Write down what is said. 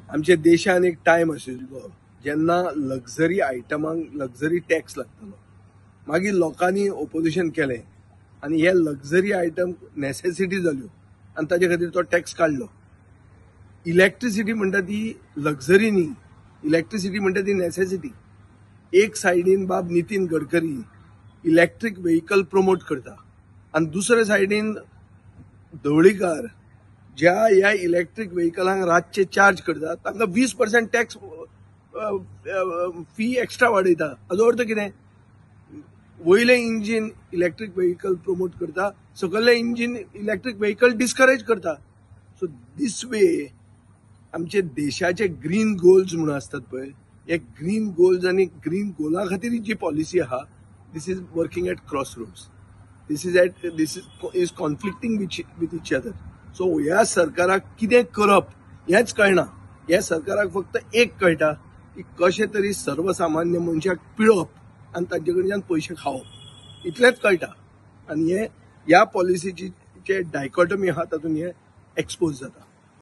आमच्या देशान एक टायम आशिल्लो जेन्ना लक्झरी आयटमांक लक्झरी टॅक्स लागतालो. मागीर लोकांनी ओपोजिशन केलें आनी हे लक्झरी आयटम नेसेसिटी जाल्यो आनी ताजे खातीर तो टॅक्स काडलो. इलेक्ट्रिसिटी म्हणटा ती लक्झरी न्ही, इलेक्ट्रिसिटी म्हणटा ती नेसेसिटी. एक सायडीन बाब Nitin Gadkari electric vehicle promote करता आनी दुसरे सायडीन धवळीकार ज्या ह्या इलेक्ट्रीक व्हेकलांक रातचे चार्ज करता तांकां 20% टॅक्स फी एक्स्ट्रा वाडयता. हाचो अर्थ कितें? वयले इंजीन इलेक्ट्रीक व्हेकल प्रमोट करता, सकयले इंजीन इलेक्ट्रीक व्हेकल डिस्करेज करता. सो दीस वे आमचे देशाचे ग्रीन गोल्स म्हणून आसतात पळय, हे ग्रीन गोल्स आनी ग्रीन गोला खातीर जी पॉलिसी आहा, this is working at crossroads. This is conflicting with each other. So ह्या सरकाराक कितें करप हेंच कळना. ह्या सरकाराक फक्त एक कळटा की कशें तरी सर्वसामान्य मनशाक पिळप आनी तांचे कडच्यान पयशे खावप, इतलेंच कळटा. आनी हे ह्या पॉलिसीची जे डायकॉटमी आहा तातूंत हे एक्सपोज जाता.